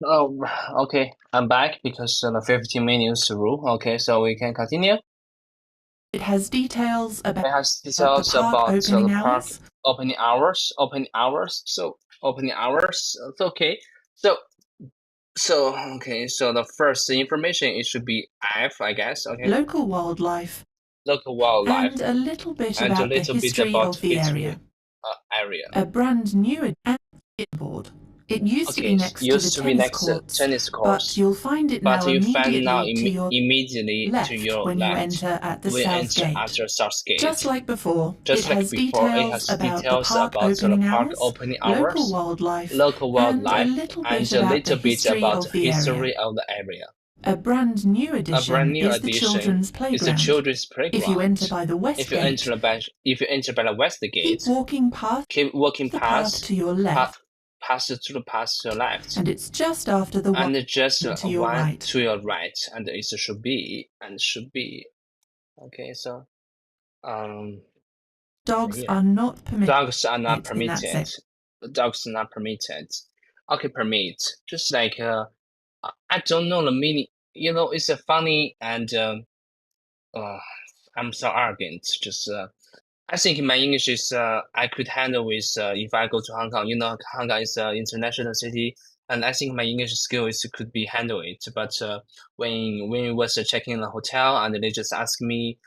Oh, okay. I'm back because the 15 minutes rule. Okay, so we can continue. It has details It about has the details park about opening the park hours. opening hours, opening hours. So opening hours. It's okay. So okay. So the first information it should be F, I guess. Okay, Local wildlife, local wildlife and a little bit and a about the little bit history about of the history area. area. A brand new board. It used to be Okay, next to the used to be tennis next to courts, tennis but courts, you'll find it but now you find now immediately to your immediately to left your when you left enter at the when you south enter gate. after South Just Gate. like before, it Just like has before, it details has about the details park about the opening park hours, opening local hours, wildlife, local and a wildlife, little bit and a about the little bit history about of the the area. history of the area. A brand new A brand addition new is the addition children's is the playground. children's If you playground. enter by the west gate, If you enter by the west keep gate, walking past keep walking the path to your left, past to the path to your left, and it's just after the one and just to your one right. to your right, and it should be. Okay, so um, Dogs yeah. are not permitted Dogs are not in that permitted. section. Dogs are not permitted. Okay, permit. Just like I don't know the meaning. You know, it's a funny and uh, I'm so arrogant. Just I think my English is I could handle with if I go to Hong Kong. You know, Hong Kong is an international city, and I think my English skills could be handle it. But when we was checking in the hotel and they just asked me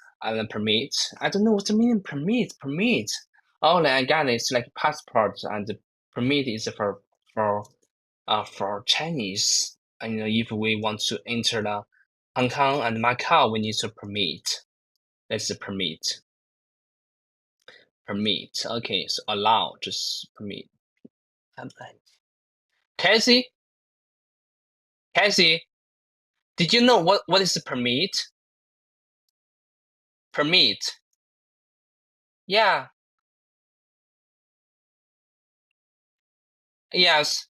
permit, I don't know what the meaning permit. All I got is like passport and permit is for Chinese. And if we want to enter the Hong Kong and Macau, we need to permit. That's the permit. Permit. Okay, so allow, just permit. Cassie, Cassie, did you know what is a permit? Permit. Yeah. Yes.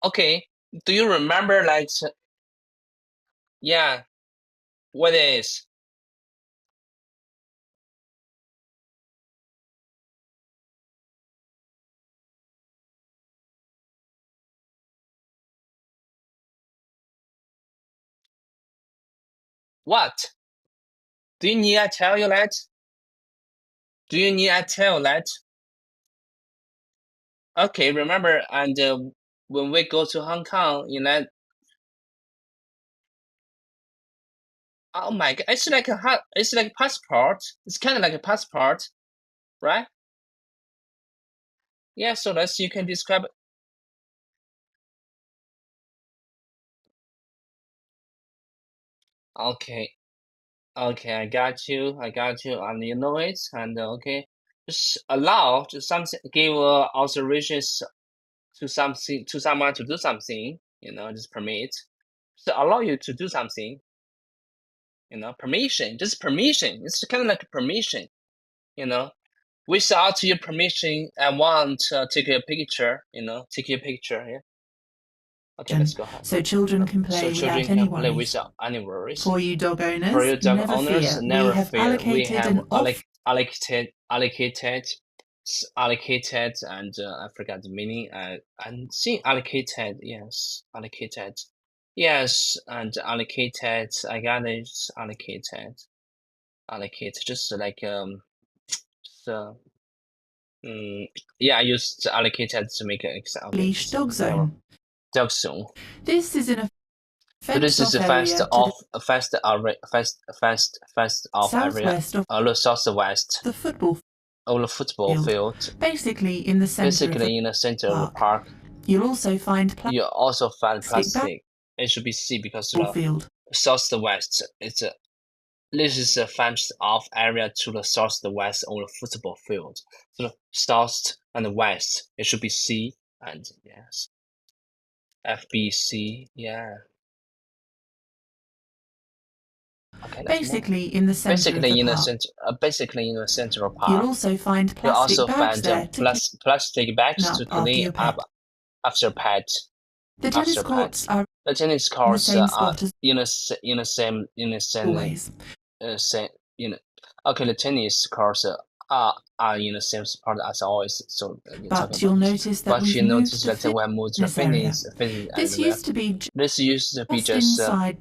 Okay. Do you remember like yeah, what is? What? Do you need I tell you that? Do you need I tell that? Okay, remember and when we go to Hong Kong, oh my God, it's like a passport. It's kind of like a passport, right? Yeah, so let's you can describe. Okay, okay, I got you, and you know it, and okay, just allow to something, give authorizations to something to someone to do something, just permit, to allow you to do something, permission, just permission. It's kind of like a permission, you know. Without your permission, I want to take a picture, take your picture. Yeah. Okay, let's go ahead. So children can So play without children any can play worries. without any worries. For you dog For owners, your dog never owners, fear. We never have fear. We allocated have an off allocated, and I forgot the meaning. And see allocated, yes, allocated, yes, and allocated. I got it. Allocated. Just like so. Yeah, I used allocated to make an example. Okay, leash just dog never zone. dog zone. This is in a So this fenced is off a area to the fast off area, southwest of the southwest the football of the football field, field, basically in the center of the basically in the center of the park. park. You'll also find You also find plastic plastic. It should be C because basketball the field. southwest. This is a fenced off area to the southwest of the football field. So the south and the west, it should be C and yes, FBC. Yeah. Okay, let's move. Basically in the center of the park. Basically in the central You'll park. also find You plastic also bags find there to clean plastic bags to up after clean your up pet. after pet. The tennis After pet. courts are The tennis in the courts same are spot as in the same always. same. Okay, the tennis courts the same part as always. So you're talking But about you'll this. notice that But we've you notice moved the that we have moved to fitness area. fitness This area. used to be This used to be just just inside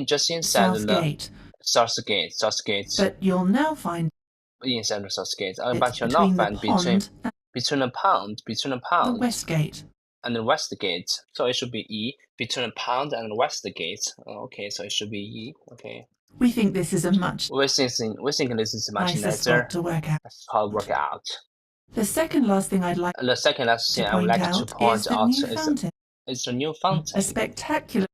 just inside South the Gate, South Gate, but you'll now find inside the South Gate. it But you'll not between the find pond and between the the pound West Gate. and the West Gate. So it should be E between the pound and the West Gate. Okay, so it should be E. Okay. We think this is a much We think this is much nicer nicer. spot to work out. That's how work out. The second last thing I'd like The second last to thing I would point like to out point is the out new fountain. is the new A fountain. spectacular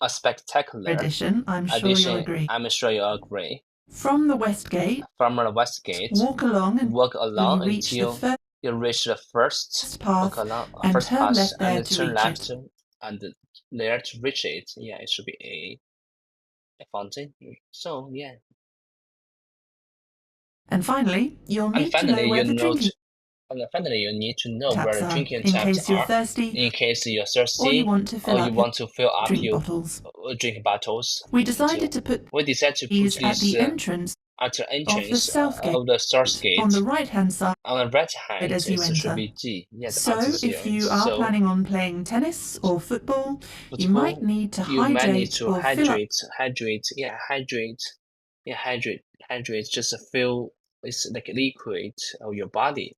A spectacular addition, I'm sure you'll agree. I'm sure you'll agree. From the West Gate, From the West Gate, walk along until you reach the you reach the first path and first turn pass left there and to turn reach left it. and there to reach it. Yeah, it should be a fountain. So yeah. And finally, you'll And need to know where the drinking finally, you need to know where taps the are drinking in taps case you're are thirsty in case you're or thirsty you want to or fill you up your want to fill up drink your bottles. drink bottles. We decided to put These at the entrance at the of the entrance South Gate of the South Gate. on the right-hand side On the right hand, as you it should enter. be G. Yeah, So if you are planning on playing tennis or football, you might need to hydrate or fill up hydrate. Just to fill, it's like liquid of your body.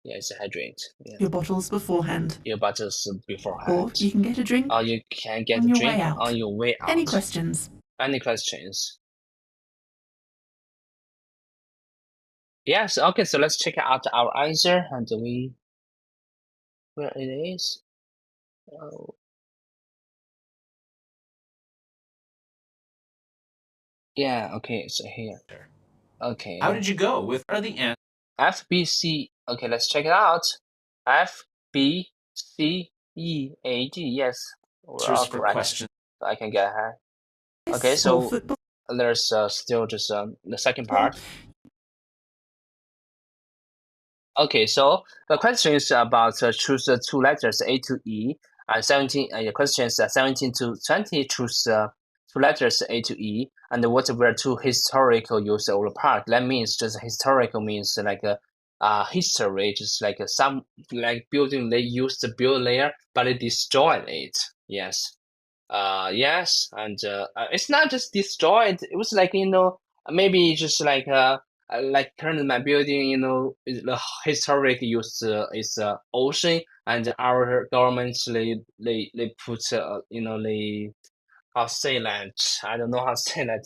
Yeah, it's a hydrate. Yeah. your bottles beforehand. Your bottles beforehand. Or you can get a drink Or you can get on a your drink way out. on your way out. Any questions? Any questions? Yes, okay, so let's check out our answer and where it is. Oh. Yeah, okay, so here. Okay. How did you go with are the answers? F, B, C. Okay, let's check it out. F, B, C, E, A, D. Yes, we're all For correct. questions. I can get ahead. Yes, Okay, so football. there's still just the second part. Okay, so the question is about choose the two letters A to E, and 17. The question is 17 to 20. Choose two letters A to E, and what were two historical use of the park? That means just historical means like a history, just like some like building they used to build there, but they destroyed it. Yes. Yes, and it's not just destroyed. It was like maybe just like currently my building, the historic use is ocean, and our government they put they how to say that, I don't know how to say that,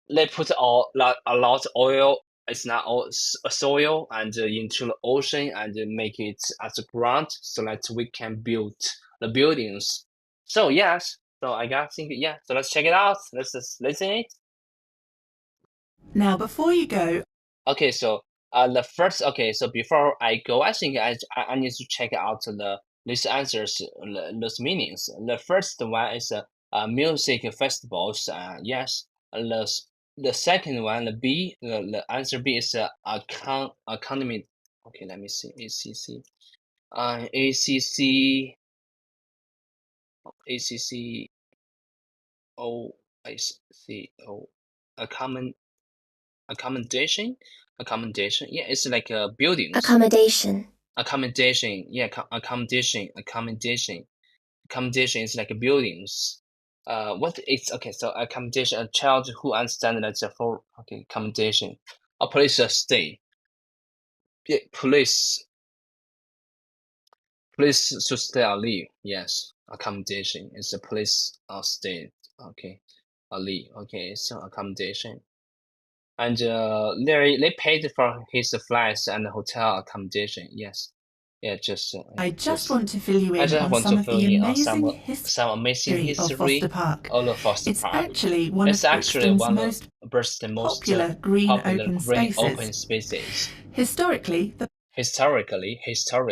they put a lot of oil. It's not all soil and into the ocean and make it as a ground so that we can build the buildings. So yes, so I got think yeah. So let's check it out. Let's just listen it. Now, before you go, Okay, so the first so before I go, I think I need to check out these answers, those meanings. The first one is music festivals. Yes, the second one, the answer B is economy. Okay, let me see. ACC, ACC, ACC, O, I see, O, a common accommodation, accommodation. Yeah, it's like buildings. Accommodation. Accommodation. Yeah, accommodation. Accommodation is like buildings. What is okay? So accommodation, a child who understands that's a for okay accommodation. A police stay. Yeah, police should stay or leave. Yes, accommodation is a police stay. Okay, or leave. Okay, so accommodation. And they paid for his flights and hotel accommodation. Yes, yeah, I just want to fill you in on some of the amazing history of Foster Park. of Foster It's Park. actually one It's of actually Brixton's one most of Brixton's most popular green open open spaces. spaces. Historically, the Historically,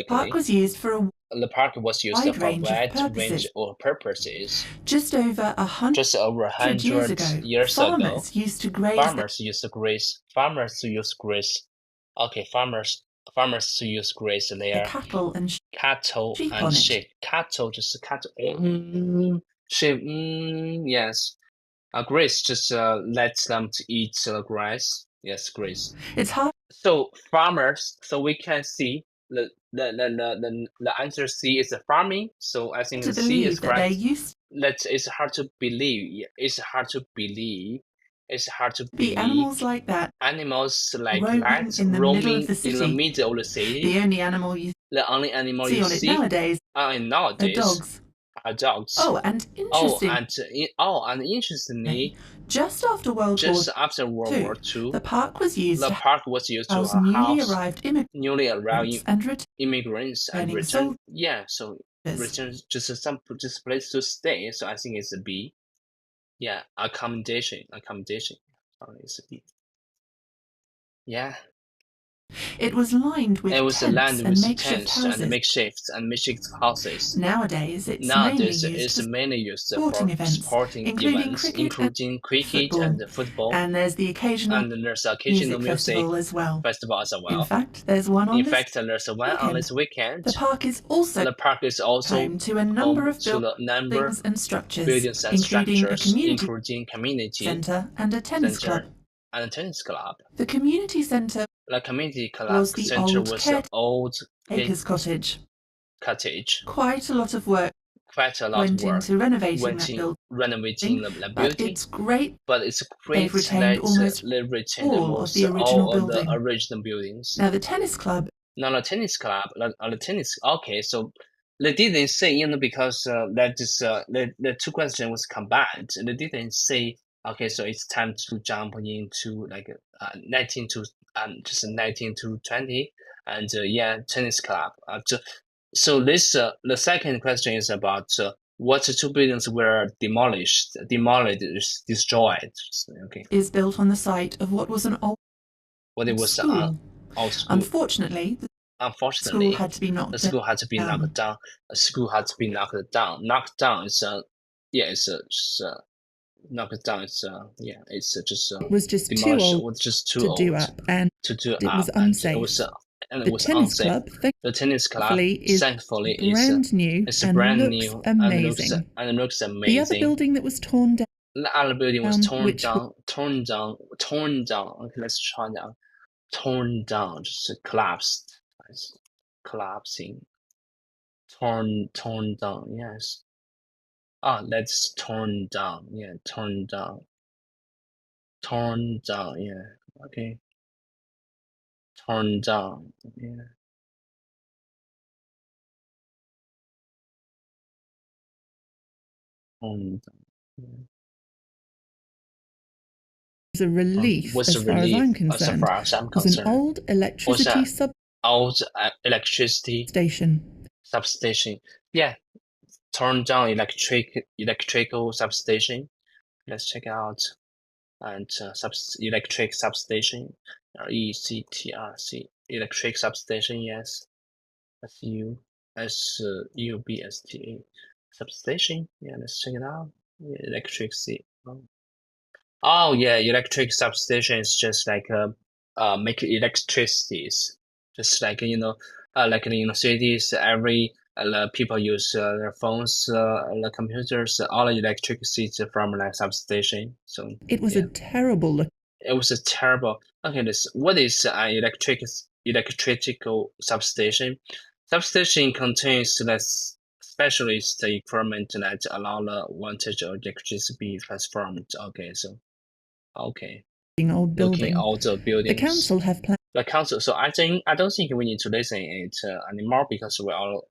park was used for a the park was used wide for a range of wide purposes. range of purposes. Just over 100 years ago, farmers used to graze Farmers used to graze. Farmers to use graze. Okay, farmers to use graze their their cattle and sheep and on sheep. it. Cattle just cattle. Sheep. Yes. Graze just lets them to eat the grass. Yes, Grace. It's hard. So farmers. So we can see the answer C is the farming. So I think to the C is believe that there correct. used It's hard to believe. Yeah, it's hard to believe. It's hard to to be believe. animals like that Animals like roaming that in the middle of roaming the in the city. middle of the city. The only animal you The only animal see you on it see nowadays are nowadays dogs. are dogs. Oh, and Oh, interestingly, and interestingly, just after World War just after World War II, II, the park was used the to park was used to house newly house arrived newly arrived immigrants and immigrants and returning return. soldiers. Yeah, so return just place to stay. So I think it's a B. Yeah, accommodation. Sorry, it's a B. Yeah. It was lined It with was a tents land and with makeshift tents and houses. makeshift houses. Nowadays, it's mainly Nowadays, used it's for mainly used sporting for events, sporting including events, cricket and including cricket football, and football, and there's the occasional and there's occasional music music festival as well. festival as In well. fact, there's one In on this fact, there's one on weekend. this weekend. The park is also The park is also home to a number home of to the number buildings and structures, buildings and including a structures, community including community centre and a tennis club. center and a tennis club. The community centre The community club was the center old was the old caretaker's cottage. cottage. Quite a lot of work Quite a lot of went work into renovating went that in renovating the but building, it's great but it's they've great retained that almost they retained all of almost the original all of the building. original buildings. Now the tennis club Now the tennis club, the tennis. Okay, so they didn't say, because the two questions was combined. They didn't say, okay, so it's time to jump into like 19 to just 19 to 20, and yeah, tennis club. So this the second question is about what two buildings were demolished, destroyed. Okay, is built on the site of what was an old what it was school. old school. Unfortunately, the school Unfortunately, had to be the knocked school had to be down. knocked down. The school had to be knocked down. Knocked down is yeah, it's knocked down. It's yeah, it's just It was just too demolished. It old was just too to do old up, and to do it was up, and unsafe. it The was tennis unsafe. club, The tennis club, thankfully, is thankfully, brand new is and brand looks new amazing. and looks The other amazing. building that was torn down, The other building was torn which down, torn down, torn down. Okay, let's try now. Torn down, just collapsed. It's collapsing. Torn down. Yes. Ah, that's torn down. Yeah, torn down. Torn down. Yeah. Okay. Torn down. Yeah. Torn down. Yeah. was a relief Was a as far as relief I'm as concerned. far as I'm Was an concerned. old Was electricity an old electricity substation. substation. Yeah, torn down electrical substation. Let's check it out. And electric substation. ECTRC electric substation. Yes. SUBSTA substation. Yeah, let's check it out. Yeah, electricity. Oh yeah, electric substation is just like make electricities, just like like cities. Every people use their phones, the computers, all the electricity from like substation. So It was yeah, a terrible look. it was a terrible. Okay, what is an electrical substation? Substation contains the specialist equipment that allow the voltage of electricity to be transformed. Okay, so okay, Old looking building. at all the The buildings. council have planned. The council. So I don't think we need to listen it anymore because we all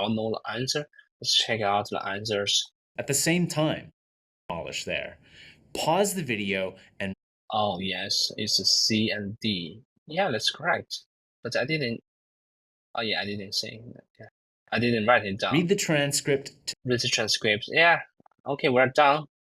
know the answer. Let's check out the answers. At the same time, demolish there. Pause the video and. Oh yes, it's a C and D. Yeah, that's correct. But I didn't. Oh yeah, I didn't say that. Yeah. I didn't write it down. Read the transcript. Read the transcript. Yeah. Okay, we're done.